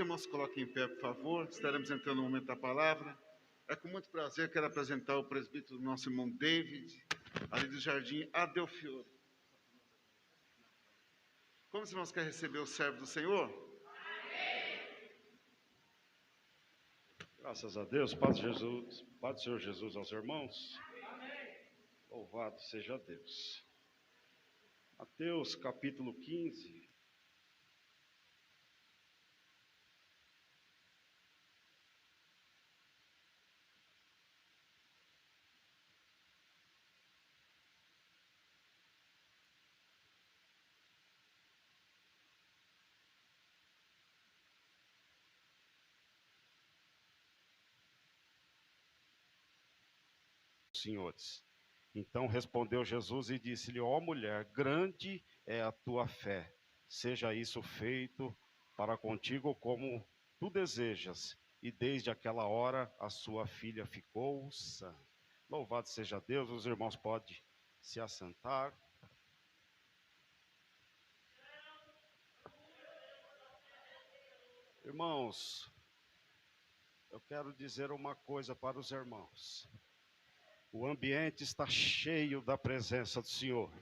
irmãos se coloquem em pé, por favor. Estaremos entrando no momento da palavra. É com muito prazer que quero apresentar o presbítero do nosso irmão David, ali do Jardim Adelfiore. Como os irmãos querem receber o servo do Senhor? Amém. Graças a Deus, paz de Jesus, paz do Senhor Jesus aos irmãos. Amém. Louvado seja Deus. Mateus capítulo 15. Senhores. Então respondeu Jesus e disse-lhe: ó mulher, grande é a tua fé, seja isso feito para contigo como tu desejas. E desde aquela hora a sua filha ficou sã. Louvado seja Deus. Os irmãos podem se assentar. Irmãos, eu quero dizer uma coisa para os irmãos. O ambiente está cheio da presença do Senhor.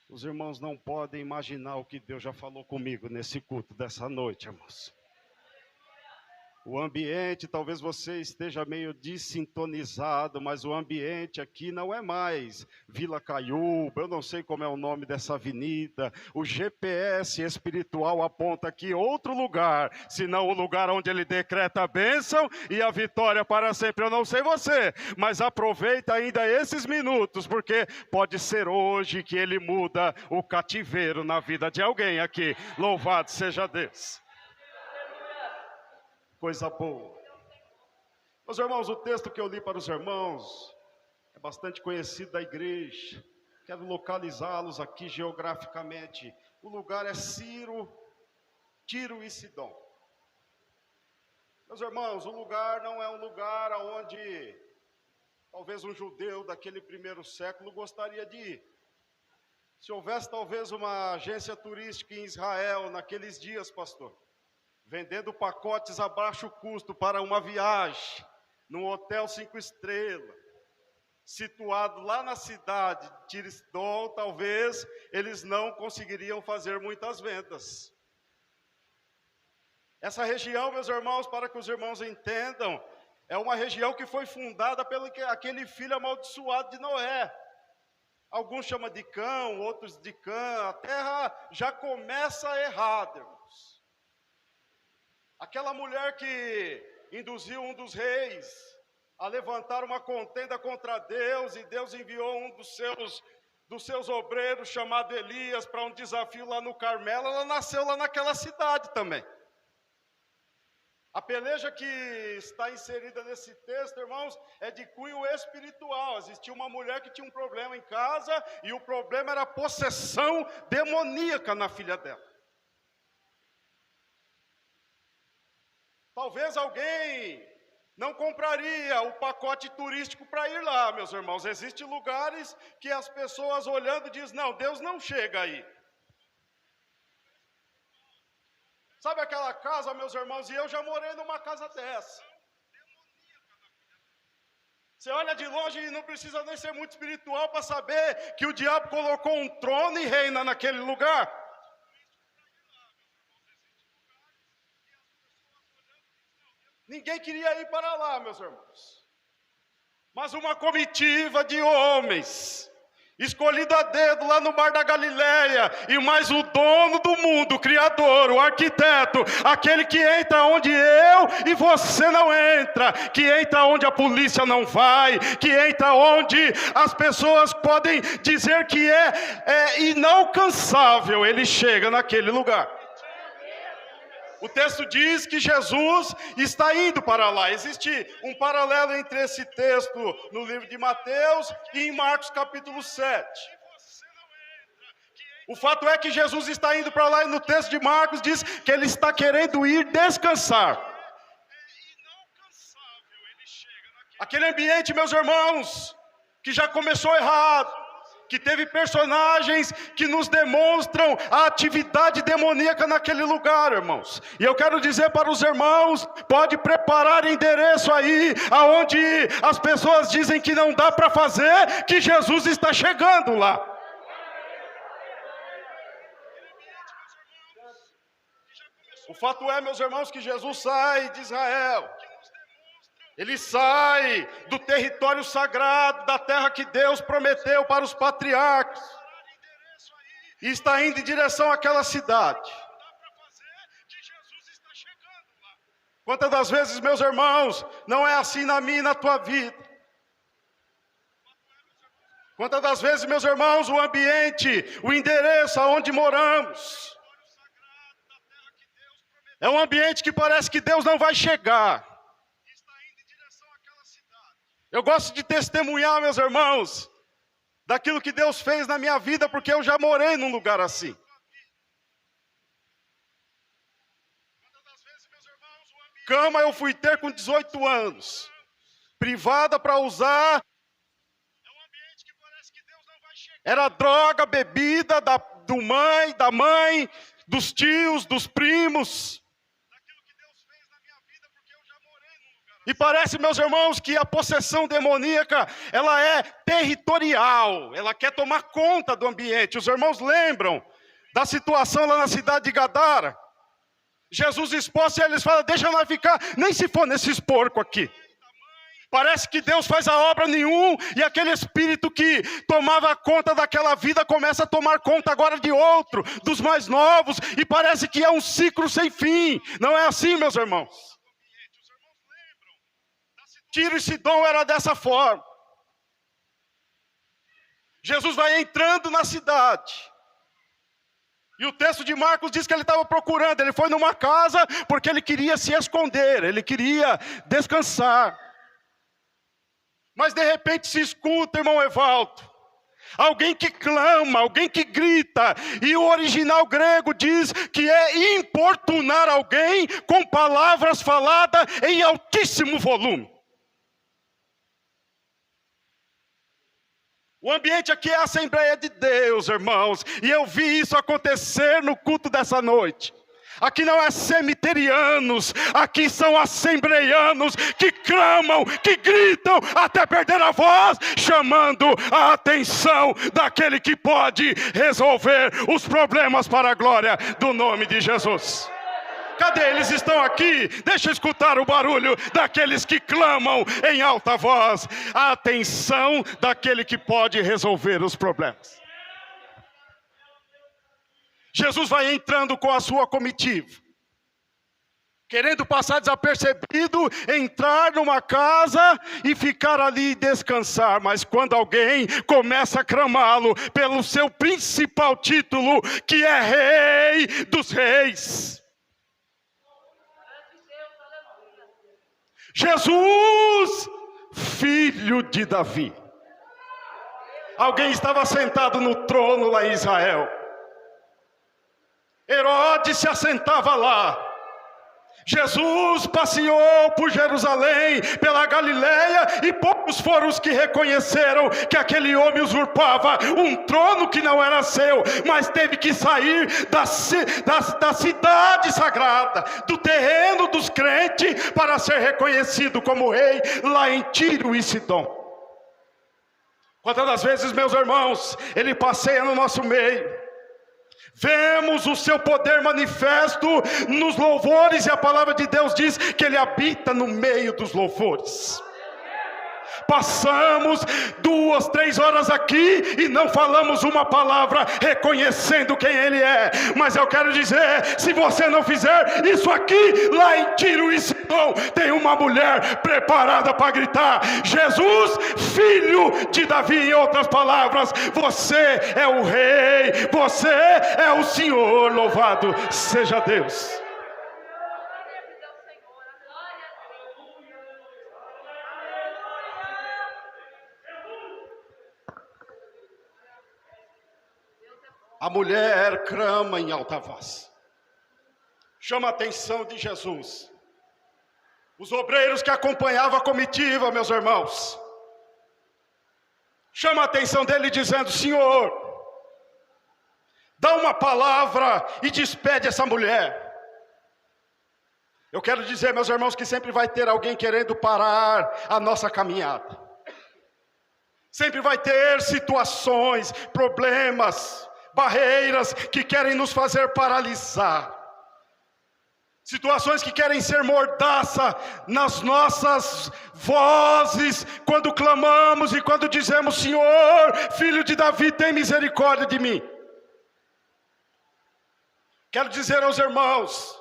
Os irmãos não podem imaginar o que Deus já falou comigo nesse culto dessa noite, irmãos. O ambiente, talvez você esteja meio desintonizado, mas o ambiente aqui não é mais Vila Caiúba, eu não sei como é o nome dessa avenida. O GPS espiritual aponta aqui outro lugar, senão o lugar onde ele decreta a bênção e a vitória para sempre. Eu não sei você, mas aproveita ainda esses minutos, porque pode ser hoje que ele muda o cativeiro na vida de alguém aqui. Louvado seja Deus. Coisa boa. Meus irmãos, o texto que eu li para os irmãos é bastante conhecido da igreja. Quero localizá-los aqui geograficamente. O lugar é Tiro e Sidom. Meus irmãos, o lugar não é um lugar onde talvez um judeu daquele primeiro século gostaria de ir. Se houvesse talvez uma agência turística em Israel naqueles dias, pastor, vendendo pacotes a baixo custo para uma viagem, num hotel 5 estrelas, situado lá na cidade de Tirisdom, talvez eles não conseguiriam fazer muitas vendas. Essa região, meus irmãos, para que os irmãos entendam, é uma região que foi fundada pelo aquele filho amaldiçoado de Noé. Alguns chamam de Cão, outros de Cã. A terra já começa errada, irmãos. Aquela mulher que induziu um dos reis a levantar uma contenda contra Deus, e Deus enviou um dos seus obreiros, chamado Elias, para um desafio lá no Carmelo. Ela nasceu lá naquela cidade também. A peleja que está inserida nesse texto, irmãos, é de cunho espiritual. Existia uma mulher que tinha um problema em casa, e o problema era a possessão demoníaca na filha dela. Talvez alguém não compraria o pacote turístico para ir lá, meus irmãos. Existem lugares que as pessoas olhando dizem: não, Deus não chega aí. Sabe aquela casa, meus irmãos, e eu já morei numa casa dessa. Você olha de longe e não precisa nem ser muito espiritual para saber que o diabo colocou um trono e reina naquele lugar. Ninguém queria ir para lá, meus irmãos. Mas uma comitiva de homens, escolhido a dedo lá no Mar da Galileia, e mais o dono do mundo, o Criador, o arquiteto, aquele que entra onde eu e você não entra, que entra onde a polícia não vai, que entra onde as pessoas podem dizer que é inalcançável, ele chega naquele lugar. O texto diz que Jesus está indo para lá. Existe um paralelo entre esse texto no livro de Mateus e em Marcos capítulo 7. O fato é que Jesus está indo para lá, e no texto de Marcos diz que ele está querendo ir descansar. Aquele ambiente, meus irmãos, que já começou errado. que teve personagens que nos demonstram a atividade demoníaca naquele lugar, irmãos. E eu quero dizer para os irmãos, pode preparar endereço aí, aonde as pessoas dizem que não dá para fazer, que Jesus está chegando lá. O fato é, meus irmãos, que Jesus sai de Israel. Ele sai do território sagrado, da terra que Deus prometeu para os patriarcas. E está indo em direção àquela cidade. Quantas das vezes, meus irmãos, não é assim na minha e na tua vida? Quantas das vezes, meus irmãos, o ambiente, o endereço aonde moramos, é um ambiente que parece que Deus não vai chegar. Eu gosto de testemunhar, meus irmãos, daquilo que Deus fez na minha vida, porque eu já morei num lugar assim. Cama eu fui ter com 18 anos. Privada para usar. Era droga, bebida da mãe, dos tios, dos primos. E parece, meus irmãos, que a possessão demoníaca, ela é territorial, ela quer tomar conta do ambiente. Os irmãos lembram da situação lá na cidade de Gadara? Jesus expôs e eles falam, deixa nós ficar, nem se for nesses porcos aqui. Parece que Deus faz a obra nenhum, e aquele espírito que tomava conta daquela vida começa a tomar conta agora de outro, dos mais novos, e parece que é um ciclo sem fim. Não é assim, meus irmãos? Tiro e Sidom era dessa forma. Jesus vai entrando na cidade. E o texto de Marcos diz que ele estava procurando. Ele foi numa casa porque ele queria se esconder. Ele queria descansar. Mas de repente se escuta, irmão Evaldo, alguém que clama, alguém que grita. E o original grego diz que é importunar alguém com palavras faladas em altíssimo volume. O ambiente aqui é a Assembleia de Deus, irmãos. E eu vi isso acontecer no culto dessa noite. Aqui não é cemiterianos, aqui são assembleianos que clamam, que gritam até perder a voz, chamando a atenção daquele que pode resolver os problemas para a glória do nome de Jesus. Cadê? Eles estão aqui. Deixa eu escutar o barulho daqueles que clamam em alta voz. A atenção daquele que pode resolver os problemas. Jesus vai entrando com a sua comitiva, querendo passar desapercebido, entrar numa casa e ficar ali e descansar. Mas quando alguém começa a clamá-lo pelo seu principal título, que é Rei dos Reis, Jesus, filho de Davi. Alguém estava sentado no trono lá em Israel. Herodes se assentava lá. Jesus passeou por Jerusalém, pela Galileia, e poucos foram os que reconheceram que aquele homem usurpava um trono que não era seu, mas teve que sair da cidade sagrada, do terreno dos crentes, para ser reconhecido como rei lá em Tiro e Sidom. Quantas das vezes, meus irmãos, ele passeia no nosso meio. Vemos o seu poder manifesto nos louvores, e a palavra de Deus diz que ele habita no meio dos louvores. Passamos 2, 3 horas aqui e não falamos uma palavra reconhecendo quem ele é. Mas eu quero dizer, se você não fizer isso aqui, lá em Tiro e Sidom tem uma mulher preparada para gritar: Jesus, filho de Davi. Em outras palavras, você é o rei, você é o Senhor, louvado seja Deus. A mulher clama em alta voz, chama a atenção de Jesus. Os obreiros que acompanhavam a comitiva, meus irmãos, chama a atenção dele dizendo: Senhor, dá uma palavra e despede essa mulher. Eu quero dizer, meus irmãos, que sempre vai ter alguém querendo parar a nossa caminhada. Sempre vai ter situações, problemas, barreiras que querem nos fazer paralisar. Situações que querem ser mordaça nas nossas vozes, quando clamamos e quando dizemos: Senhor, Filho de Davi, tem misericórdia de mim. Quero dizer aos irmãos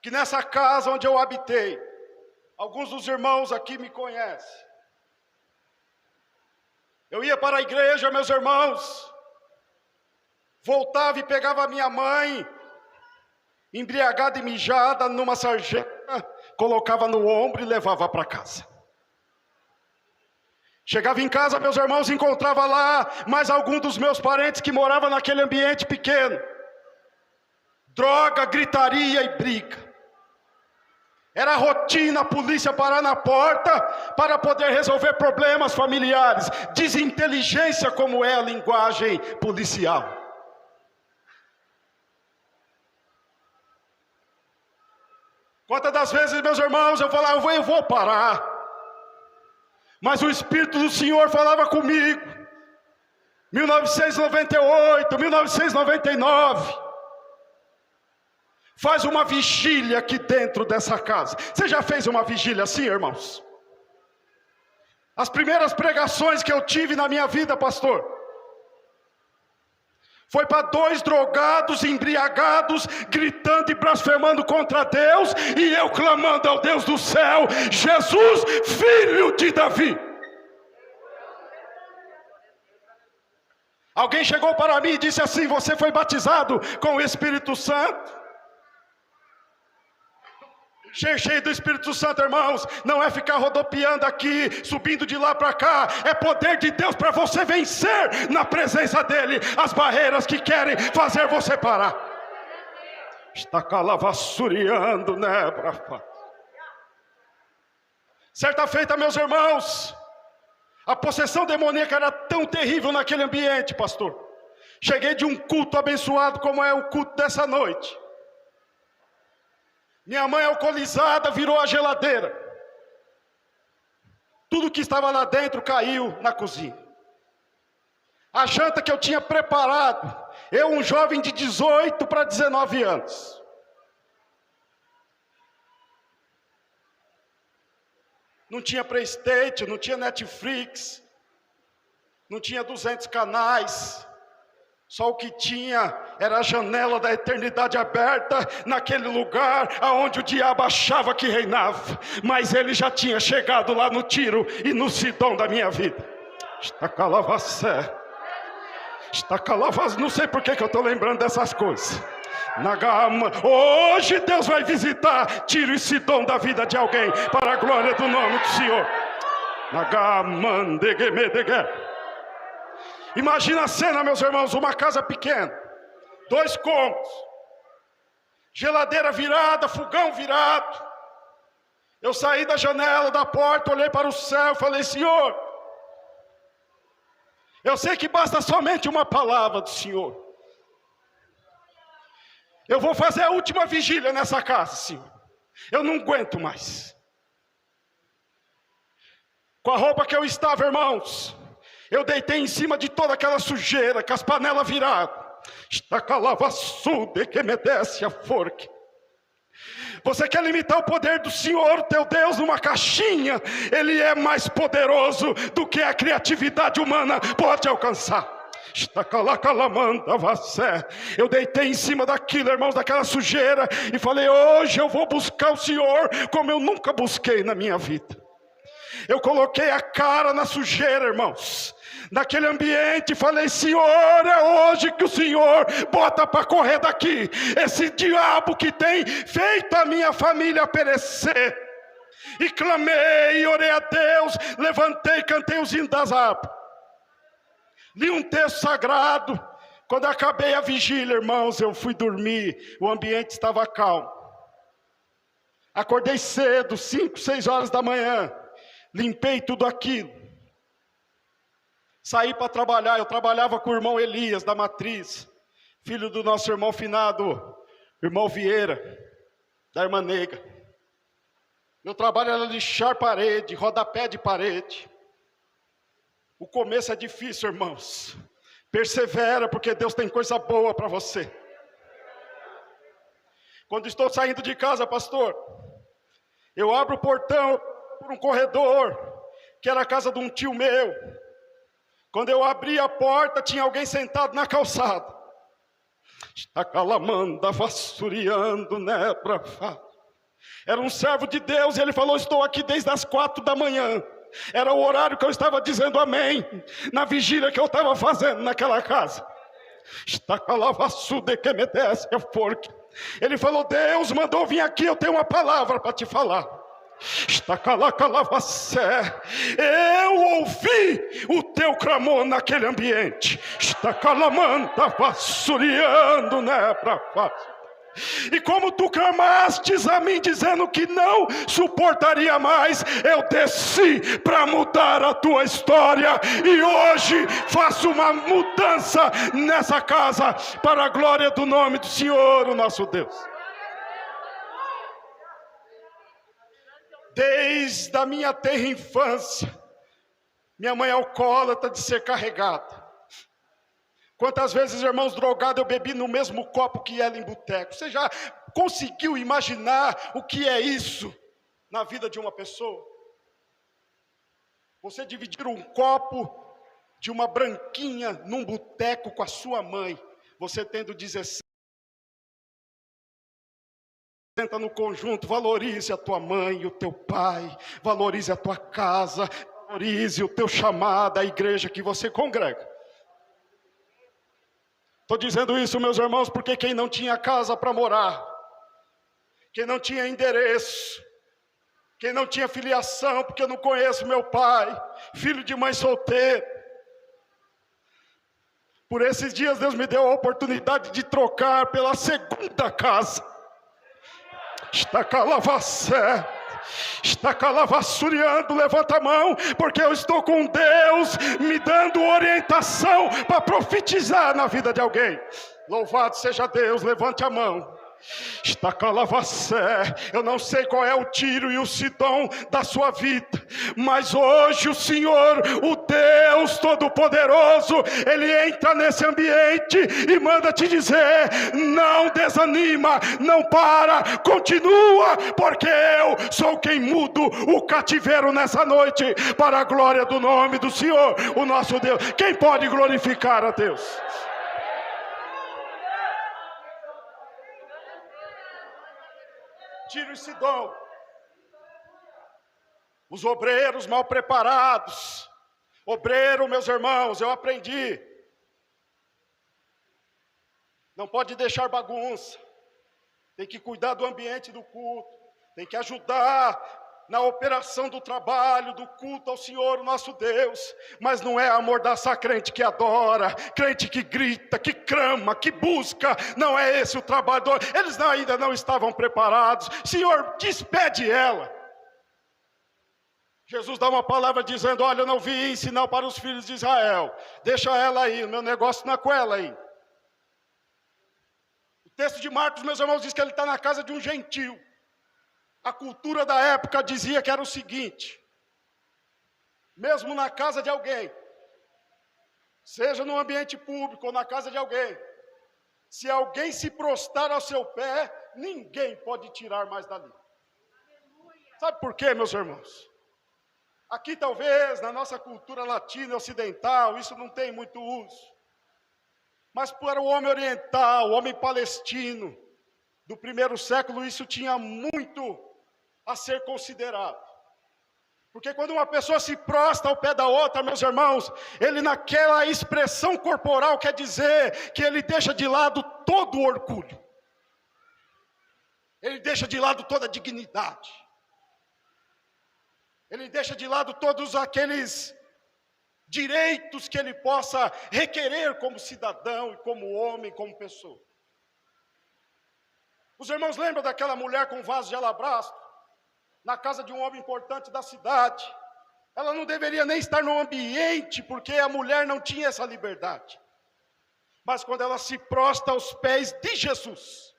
que nessa casa onde eu habitei, alguns dos irmãos aqui me conhecem. Eu ia para a igreja, meus irmãos, voltava e pegava a minha mãe, embriagada e mijada numa sarjeta, colocava no ombro e levava para casa. Chegava em casa, meus irmãos, encontrava lá mais algum dos meus parentes que morava naquele ambiente pequeno. Droga, gritaria e briga. Era rotina a polícia parar na porta para poder resolver problemas familiares. Desinteligência como é a linguagem policial. Quantas das vezes, meus irmãos, eu falava: eu vou parar. Mas o Espírito do Senhor falava comigo. 1998, 1999. Faz uma vigília aqui dentro dessa casa. Você já fez uma vigília assim, irmãos? As primeiras pregações que eu tive na minha vida, pastor, foi para 2 drogados, embriagados, gritando e blasfemando contra Deus, e eu clamando ao Deus do céu: Jesus, Filho de Davi. Alguém chegou para mim e disse assim: você foi batizado com o Espírito Santo? Cheio do Espírito Santo, irmãos, não é ficar rodopiando aqui, subindo de lá para cá. É poder de Deus para você vencer na presença dEle as barreiras que querem fazer você parar. Está calavassuriando, né, brava? Certa feita, meus irmãos, a possessão demoníaca era tão terrível naquele ambiente, pastor. Cheguei de um culto abençoado como é o culto dessa noite. Minha mãe alcoolizada virou a geladeira. Tudo que estava lá dentro caiu na cozinha. A janta que eu tinha preparado, eu, um jovem de 18 para 19 anos. Não tinha PlayStation, não tinha Netflix, não tinha 200 canais. Só o que tinha era a janela da eternidade aberta, naquele lugar onde o diabo achava que reinava. Mas ele já tinha chegado lá no Tiro e no Sidom da minha vida. Está calavassé. Está calavassé. Não sei por que eu estou lembrando dessas coisas. Hoje Deus vai visitar Tiro e Sidom da vida de alguém, para a glória do nome do Senhor. Imagina a cena, meus irmãos, uma casa pequena, 2 cômodos, geladeira virada, fogão virado. Eu saí da janela, da porta, olhei para o céu e falei: Senhor, eu sei que basta somente uma palavra do Senhor. Eu vou fazer a última vigília nessa casa, Senhor. Eu não aguento mais. Com a roupa que eu estava, irmãos, eu deitei em cima de toda aquela sujeira, com as panelas viradas. Está calavaçude que me desce a forca. Você quer limitar o poder do Senhor, teu Deus, numa caixinha? Ele é mais poderoso do que a criatividade humana pode alcançar. Eu deitei em cima daquilo, irmãos, daquela sujeira, e falei: hoje eu vou buscar o Senhor como eu nunca busquei na minha vida. Eu coloquei a cara na sujeira, irmãos, naquele ambiente, e falei: Senhor, é hoje que o Senhor bota para correr daqui esse diabo que tem feito a minha família perecer. E clamei, e orei a Deus, levantei, cantei os hinos das harpas, li um texto sagrado. Quando acabei a vigília, irmãos, eu fui dormir, o ambiente estava calmo. Acordei cedo, 5, 6 horas da manhã, limpei tudo aquilo. saí para trabalhar. Eu trabalhava com o irmão Elias, da Matriz, filho do nosso irmão finado, irmão Vieira, da irmã Nega. Meu trabalho era lixar parede, rodapé de parede. O começo é difícil, irmãos. Persevera, porque Deus tem coisa boa para você. Quando estou saindo de casa, pastor, eu abro o portão por um corredor, que era a casa de um tio meu. Quando eu abri a porta, tinha alguém sentado na calçada. Estacalamanda, vassuriando, né, pra fala. Era um servo de Deus, e ele falou: estou aqui desde as 4 da manhã. Era o horário que eu estava dizendo amém, na vigília que eu estava fazendo naquela casa. Estacalavassude que me desce a forca. Ele falou: Deus mandou vir aqui, eu tenho uma palavra para te falar. Eu ouvi o teu clamor naquele ambiente. Estacalamanda, vassuriando, né, pra face. E como tu clamastes a mim dizendo que não suportaria mais, eu desci para mudar a tua história. E hoje faço uma mudança nessa casa, para a glória do nome do Senhor, o nosso Deus. Desde a minha tenra infância, minha mãe alcoólatra de ser carregada. Quantas vezes, irmãos, drogado eu bebi no mesmo copo que ela em boteco? Você já conseguiu imaginar o que é isso na vida de uma pessoa? Você dividir um copo de uma branquinha num boteco com a sua mãe, você tendo 16, senta no conjunto, valorize a tua mãe e o teu pai, valorize a tua casa, valorize o teu chamado, a igreja que você congrega. Estou dizendo isso, meus irmãos, porque quem não tinha casa para morar, quem não tinha endereço, quem não tinha filiação, porque eu não conheço meu pai, filho de mãe solteira. Por esses dias Deus me deu a oportunidade de trocar pela segunda casa. Está calavassé. Está calavassuriando, levanta a mão, porque eu estou com Deus me dando orientação para profetizar na vida de alguém. Louvado seja Deus, levante a mão. Está calavassé. Eu não sei qual é o Tiro e o Sidom da sua vida, mas hoje o Senhor, o Deus Todo-Poderoso, Ele entra nesse ambiente e manda te dizer: não desanima, não para, continua, porque eu sou quem mudo o cativeiro nessa noite, para a glória do nome do Senhor, o nosso Deus. Quem pode glorificar a Deus? Tiro e Sidom, os obreiros mal preparados. Obreiro, meus irmãos, eu aprendi, não pode deixar bagunça, tem que cuidar do ambiente do culto, tem que ajudar na operação do trabalho, do culto ao Senhor, o nosso Deus. Mas não é amordaçar crente que adora, crente que grita, que clama, que busca. Não é esse o trabalho. Eles ainda não estavam preparados. Senhor, despede ela. Jesus dá uma palavra dizendo: olha, eu não vim ensinar para os filhos de Israel. Deixa ela aí, o meu negócio não é com ela aí. O texto de Marcos, meus irmãos, diz que ele está na casa de um gentio. A cultura da época dizia que era o seguinte: mesmo na casa de alguém, seja no ambiente público ou na casa de alguém, se alguém se prostrar ao seu pé, ninguém pode tirar mais dali. Sabe por quê, meus irmãos? Aqui talvez, na nossa cultura latina e ocidental, isso não tem muito uso. Mas para o homem oriental, o homem palestino, do primeiro século, isso tinha muito a ser considerado. Porque quando uma pessoa se prostra ao pé da outra, meus irmãos, ele naquela expressão corporal quer dizer que ele deixa de lado todo o orgulho. Ele deixa de lado toda a dignidade. Ele deixa de lado todos aqueles direitos que ele possa requerer como cidadão e como homem, como pessoa. Os irmãos lembram daquela mulher com vaso de alabastro, na casa de um homem importante da cidade? Ela não deveria nem estar no ambiente, porque a mulher não tinha essa liberdade. Mas quando ela se prostra aos pés de Jesus,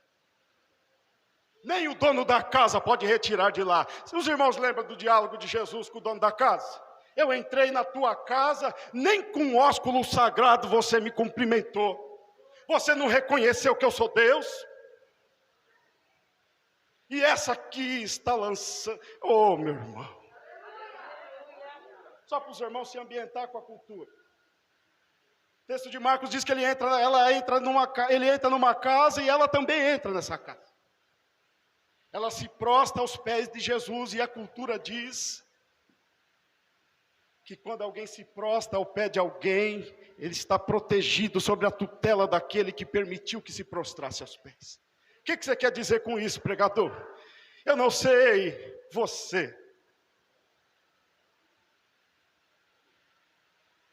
nem o dono da casa pode retirar de lá. Se os irmãos lembram do diálogo de Jesus com o dono da casa? Eu entrei na tua casa, nem com ósculo sagrado você me cumprimentou. Você não reconheceu que eu sou Deus? E essa aqui está lançando... Oh, meu irmão. Só para os irmãos se ambientar com a cultura. O texto de Marcos diz que ele entra numa casa e ela também entra nessa casa. Ela se prostra aos pés de Jesus e a cultura diz que quando alguém se prostra ao pé de alguém, ele está protegido sobre a tutela daquele que permitiu que se prostrasse aos pés. O que você quer dizer com isso, pregador? Eu não sei você.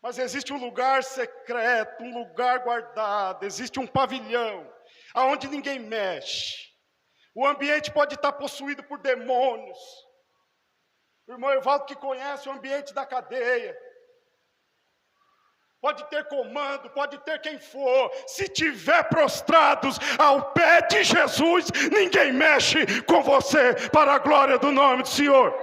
Mas existe um lugar secreto, um lugar guardado, existe um pavilhão, aonde ninguém mexe. O ambiente pode estar possuído por demônios. O irmão Evaldo que conhece o ambiente da cadeia. Pode ter comando, pode ter quem for. Se tiver prostrados ao pé de Jesus, ninguém mexe com você, para a glória do nome do Senhor.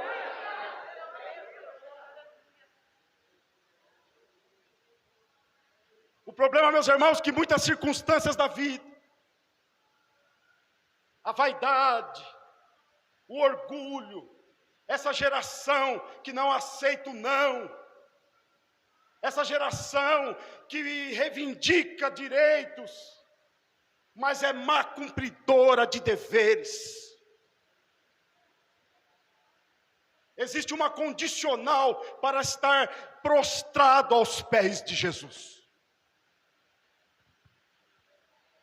O problema, meus irmãos, é que muitas circunstâncias da vida, a vaidade, o orgulho, essa geração que não aceita o não, essa geração que reivindica direitos, mas é má cumpridora de deveres. Existe uma condicional para estar prostrado aos pés de Jesus.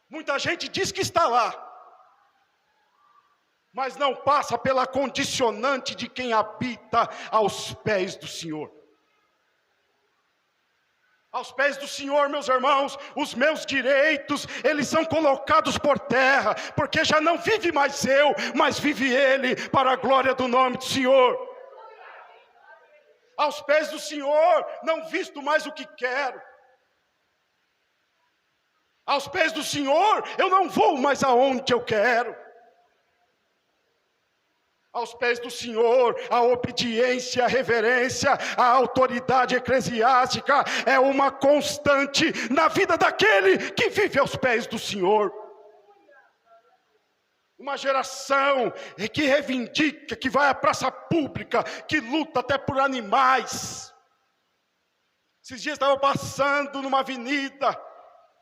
Muita gente diz que está lá, mas não passa pela condicionante de quem habita aos pés do Senhor. Aos pés do Senhor, meus irmãos, os meus direitos, eles são colocados por terra, porque já não vive mais eu, mas vive Ele, para a glória do nome do Senhor. Aos pés do Senhor, não visto mais o que quero. Aos pés do Senhor, eu não vou mais aonde eu quero. Aos pés do Senhor, a obediência, a reverência, a autoridade eclesiástica é uma constante na vida daquele que vive aos pés do Senhor. Uma geração que reivindica, que vai à praça pública, que luta até por animais. Esses dias estava passando numa avenida,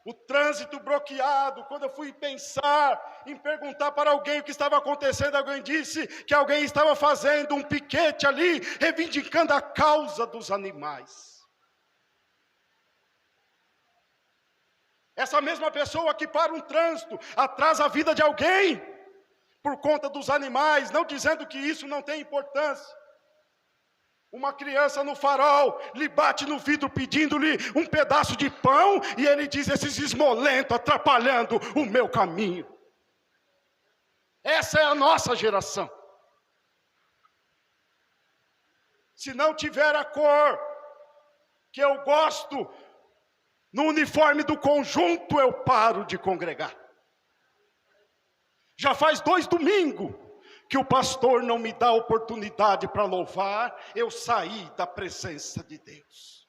o trânsito bloqueado. Quando eu fui pensar em perguntar para alguém o que estava acontecendo, alguém disse que alguém estava fazendo um piquete ali, reivindicando a causa dos animais. Essa mesma pessoa que para um trânsito atrasa a vida de alguém por conta dos animais, não dizendo que isso não tem importância. Uma criança no farol lhe bate no vidro pedindo-lhe um pedaço de pão e ele diz: esses esmolentos atrapalhando o meu caminho. Essa é a nossa geração. Se não tiver a cor que eu gosto no uniforme do conjunto, eu paro de congregar. Já faz 2 domingos que o pastor não me dá oportunidade para louvar, eu saí da presença de Deus.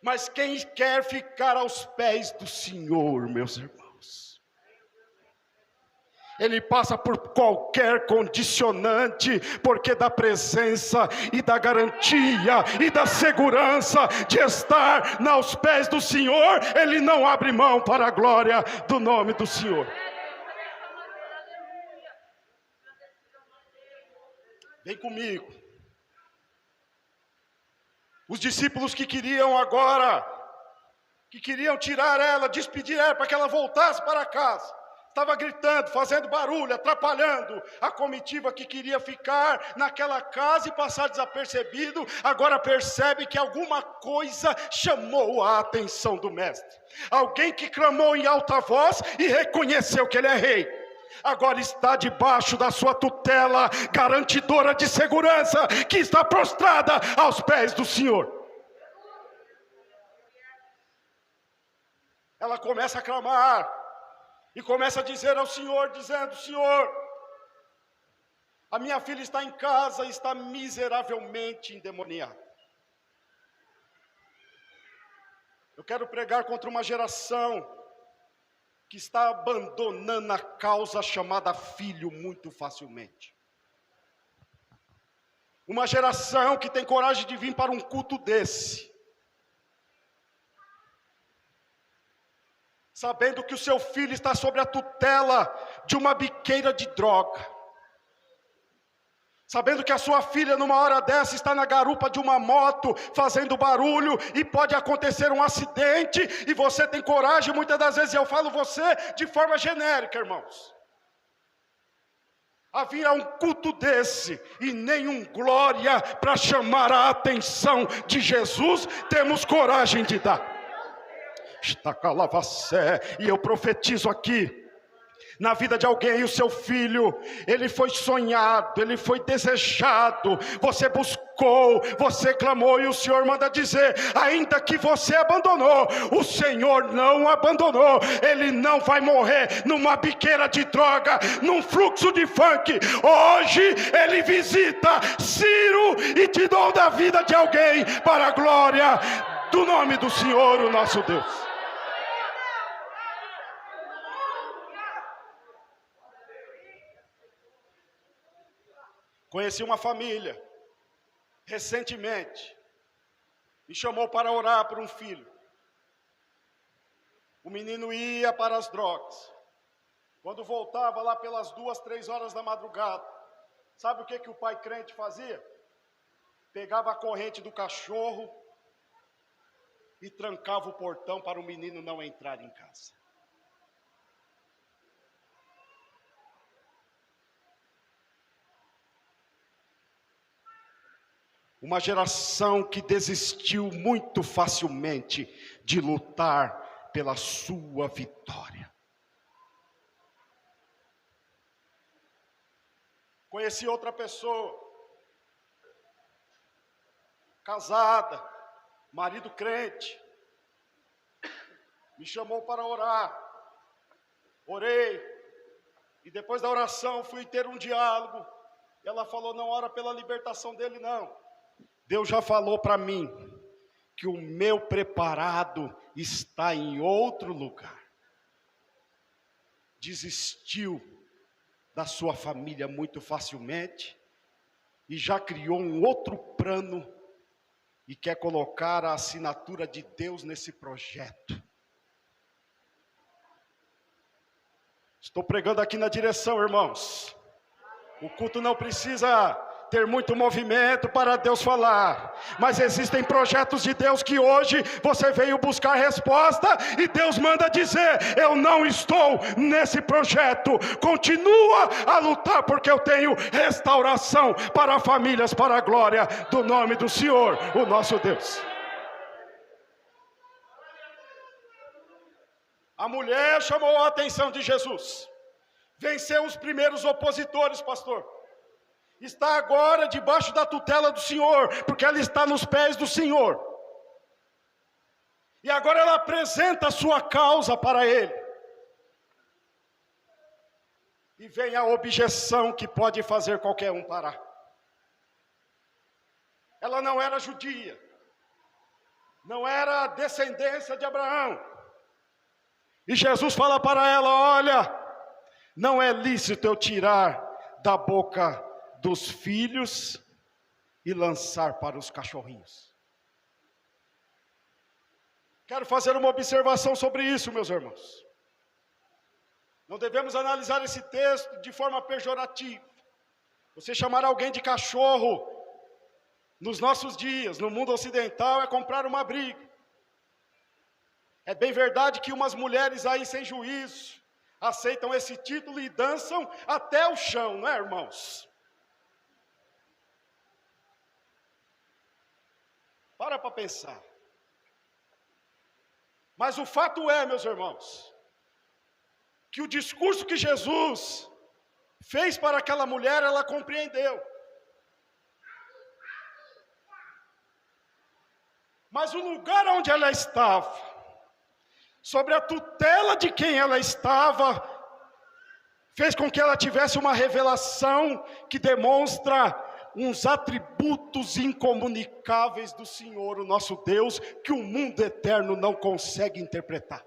Mas quem quer ficar aos pés do Senhor, meus irmãos, ele passa por qualquer condicionante, porque da presença e da garantia e da segurança de estar aos pés do Senhor, ele não abre mão para a glória do nome do Senhor. Vem comigo. Os discípulos que queriam agora, que queriam tirar ela, despedir ela para que ela voltasse para casa, estava gritando, fazendo barulho, atrapalhando a comitiva que queria ficar naquela casa e passar desapercebido. Agora percebe que alguma coisa chamou a atenção do mestre. Alguém que clamou em alta voz e reconheceu que ele é rei. agora está debaixo da sua tutela, garantidora de segurança, que está prostrada aos pés do Senhor. Ela começa a clamar, e começa a dizer ao Senhor, dizendo: Senhor, a minha filha está em casa e está miseravelmente endemoniada. Eu quero pregar contra uma geração que está abandonando a causa chamada filho muito facilmente. Uma geração que tem coragem de vir para um culto desse, sabendo que o seu filho está sob a tutela de uma biqueira de droga, sabendo que a sua filha numa hora dessa está na garupa de uma moto, fazendo barulho, e pode acontecer um acidente, e você tem coragem, muitas das vezes eu falo você de forma genérica, irmãos, a vir a um culto desse, e nenhum glória para chamar a atenção de Jesus, temos coragem de dar. E eu profetizo aqui, na vida de alguém, o seu filho, ele foi sonhado, ele foi desejado, você buscou, você clamou, e o Senhor manda dizer: ainda que você abandonou, o Senhor não abandonou, ele não vai morrer numa biqueira de droga, num fluxo de funk. Hoje ele visita Ciro e te dou da vida de alguém, para a glória do nome do Senhor, o nosso Deus. Conheci uma família, recentemente, me chamou para orar por um filho. O menino ia para as drogas. Quando voltava lá pelas 2, 3 horas da madrugada, sabe o que o pai crente fazia? Pegava a corrente do cachorro e trancava o portão para o menino não entrar em casa. Uma geração que desistiu muito facilmente de lutar pela sua vitória. Conheci outra pessoa, casada, marido crente, me chamou para orar, orei, e depois da oração fui ter um diálogo. Ela falou: não ora pela libertação dele não. Deus já falou para mim que o meu preparado está em outro lugar. Desistiu da sua família muito facilmente e já criou um outro plano e quer colocar a assinatura de Deus nesse projeto. Estou pregando aqui na direção, irmãos. O culto não precisa ter muito movimento para Deus falar, mas existem projetos de Deus que hoje você veio buscar resposta, e Deus manda dizer: eu não estou nesse projeto, continua a lutar, porque eu tenho restauração para famílias, para a glória do nome do Senhor, o nosso Deus. A mulher chamou a atenção de Jesus, venceu os primeiros opositores, pastor. Está agora debaixo da tutela do Senhor, porque ela está nos pés do Senhor. E agora ela apresenta a sua causa para Ele. E vem a objeção que pode fazer qualquer um parar. Ela não era judia, não era descendência de Abraão. E Jesus fala para ela: olha, não é lícito eu tirar da boca dos filhos e lançar para os cachorrinhos. Quero fazer uma observação sobre isso, meus irmãos. Não devemos analisar esse texto de forma pejorativa. Você chamar alguém de cachorro, nos nossos dias, no mundo ocidental, é comprar uma briga. É bem verdade que umas mulheres aí sem juízo aceitam esse título e dançam até o chão, não é, irmãos? Para pensar. Mas o fato é, meus irmãos, que o discurso que Jesus fez para aquela mulher, ela compreendeu. Mas o lugar onde ela estava, sobre a tutela de quem ela estava, fez com que ela tivesse uma revelação que demonstra uns atributos incomunicáveis do Senhor, o nosso Deus, que o mundo eterno não consegue interpretar.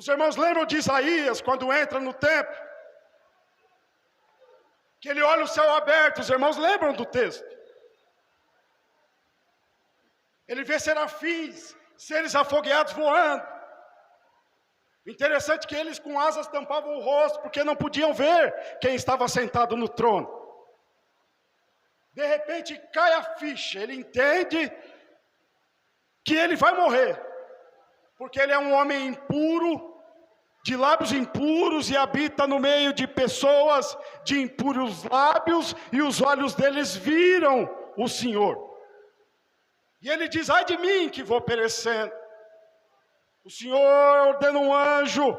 Os irmãos lembram de Isaías, quando entra no templo, que ele olha o céu aberto, os irmãos lembram do texto. Ele vê serafins, seres afogueados voando. Interessante que eles com asas tampavam o rosto, porque não podiam ver quem estava sentado no trono. De repente cai a ficha, ele entende que ele vai morrer, porque ele é um homem impuro, de lábios impuros, e habita no meio de pessoas de impuros lábios, e os olhos deles viram o Senhor. E ele diz: ai de mim que vou perecendo. O Senhor ordena um anjo,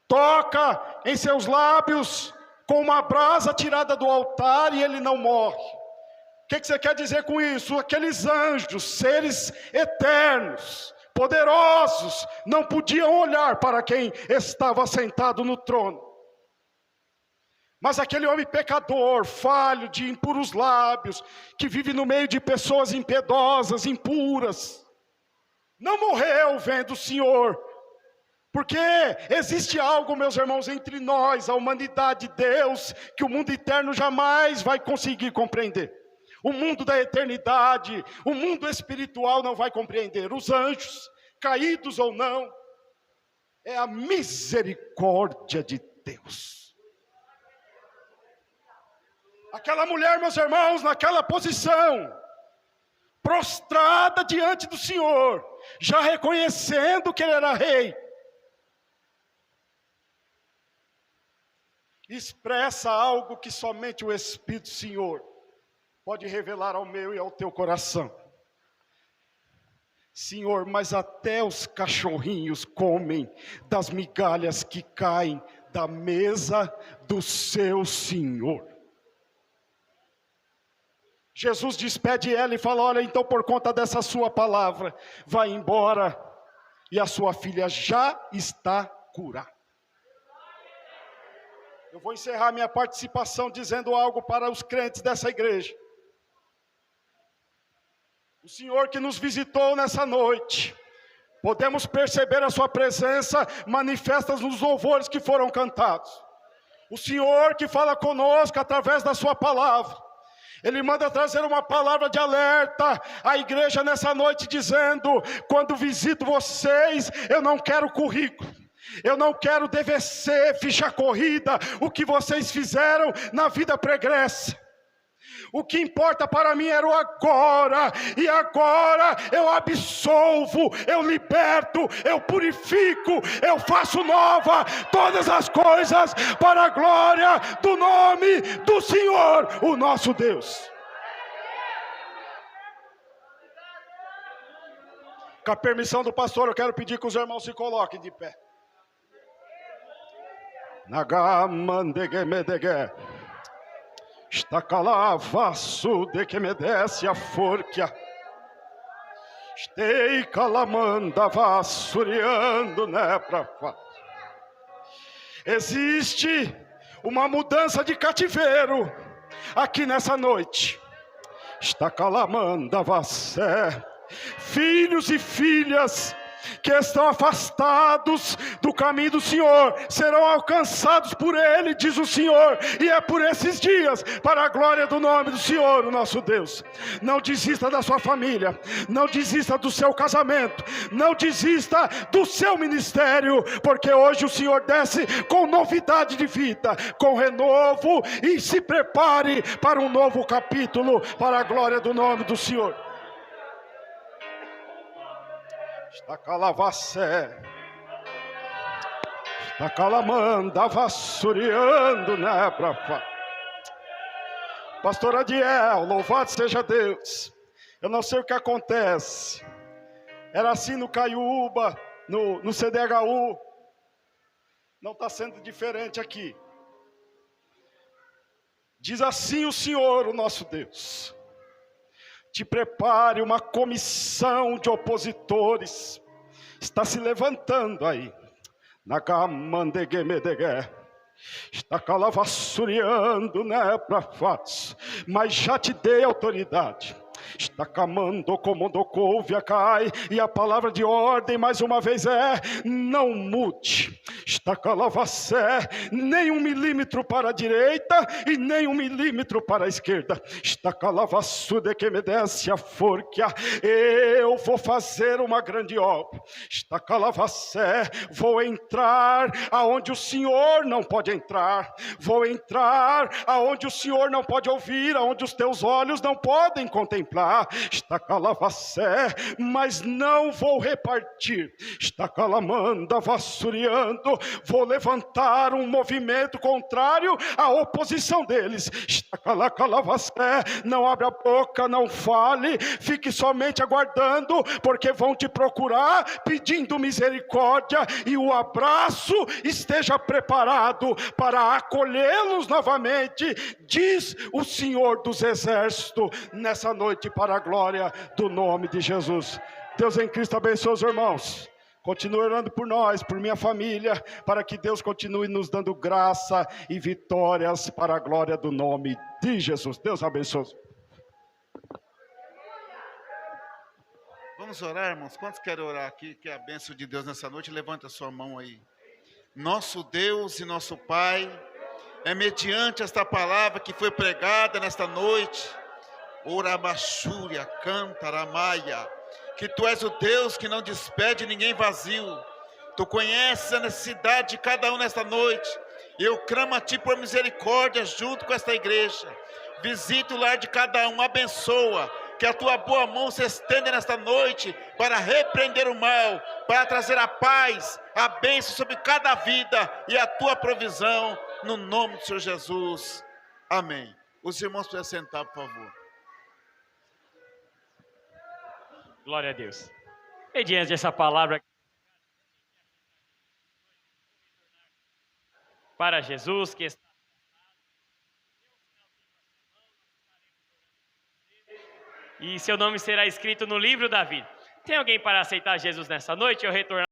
toca em seus lábios com uma brasa tirada do altar, e ele não morre. O que você quer dizer com isso? Aqueles anjos, seres eternos, poderosos, não podiam olhar para quem estava sentado no trono. Mas aquele homem pecador, falho, de impuros lábios, que vive no meio de pessoas impiedosas, impuras, não morreu vendo o Senhor. Porque existe algo, meus irmãos, entre nós, a humanidade, Deus, que o mundo eterno jamais vai conseguir compreender. O mundo da eternidade, o mundo espiritual não vai compreender. Os anjos, caídos ou não, é a misericórdia de Deus. Aquela mulher, meus irmãos, naquela posição, prostrada diante do Senhor, já reconhecendo que Ele era rei, expressa algo que somente o Espírito do Senhor pode revelar ao meu e ao teu coração. Senhor, mas até os cachorrinhos comem das migalhas que caem da mesa do seu Senhor. Jesus despede ela e fala: olha, então por conta dessa sua palavra, vai embora, e a sua filha já está curada. Eu vou encerrar minha participação dizendo algo para os crentes dessa igreja. O Senhor que nos visitou nessa noite, podemos perceber a sua presença manifesta nos louvores que foram cantados. O Senhor que fala conosco através da sua palavra. Ele manda trazer uma palavra de alerta à igreja nessa noite, dizendo: quando visito vocês, eu não quero currículo, eu não quero DVC, ficha corrida, o que vocês fizeram na vida pregressa. O que importa para mim era o agora, e agora eu absolvo, eu liberto, eu purifico, eu faço nova todas as coisas para a glória do nome do Senhor, o nosso Deus. Com a permissão do pastor, eu quero pedir que os irmãos se coloquem de pé. Nagamandegmedege. Está calavaço de que me desce a forquia. Estei calamanda vassuriando, né, pra fora. Existe uma mudança de cativeiro aqui nessa noite. Está calamanda vassé. Filhos e filhas que estão afastados do caminho do Senhor serão alcançados por Ele, diz o Senhor, e é por esses dias, para a glória do nome do Senhor, o nosso Deus. Não desista da sua família, não desista do seu casamento, não desista do seu ministério, porque hoje o Senhor desce com novidade de vida, com renovo, e se prepare para um novo capítulo, para a glória do nome do Senhor. Está calavassé, está calamanda vassuriando, né, pra fora. Pastor Adiel, louvado seja Deus. Eu não sei o que acontece. Era assim no Caiúba, no CDHU, não está sendo diferente aqui. Diz assim o Senhor, o nosso Deus: te prepare uma comissão de opositores, está se levantando aí, está calavassuriando, né, para face, mas já te dei autoridade. Está camando como docovia cai, e a palavra de ordem mais uma vez é: não mude. Está calavacé, nem 1 milímetro para a direita e nem 1 milímetro para a esquerda. Está calavassude que me desce a forca. Eu vou fazer uma grande obra. Está calavacé, vou entrar aonde o Senhor não pode entrar. Vou entrar aonde o Senhor não pode ouvir, aonde os teus olhos não podem contemplar. Está calavacé, mas não vou repartir. Está calamanda vassuriando, vou levantar um movimento contrário à oposição deles. Está calavacé, não abre a boca, não fale, fique somente aguardando, porque vão te procurar pedindo misericórdia, e o abraço esteja preparado para acolhê-los novamente, diz o Senhor dos Exércitos, nessa noite, para a glória do nome de Jesus. Deus em Cristo abençoe os irmãos. Continue orando por nós, por minha família, para que Deus continue nos dando graça e vitórias para a glória do nome de Jesus. Deus abençoe. Vamos orar, irmãos? Quantos querem orar aqui, que é a bênção de Deus nessa noite? Levanta a sua mão aí. Nosso Deus e nosso Pai, é mediante esta palavra que foi pregada nesta noite, Orabachúria, Cantaramaia, que Tu és o Deus que não despede ninguém vazio. Tu conheces a necessidade de cada um nesta noite. Eu clamo a Ti por misericórdia junto com esta igreja. Visita o lar de cada um, abençoa. Que a Tua boa mão se estenda nesta noite para repreender o mal, para trazer a paz, a bênção sobre cada vida e a Tua provisão, no nome do Senhor Jesus. Amém. Os irmãos podem sentar, por favor. Glória a Deus. E diante dessa palavra para Jesus, que está e seu nome será escrito no livro da vida. Tem alguém para aceitar Jesus nessa noite ou retornar?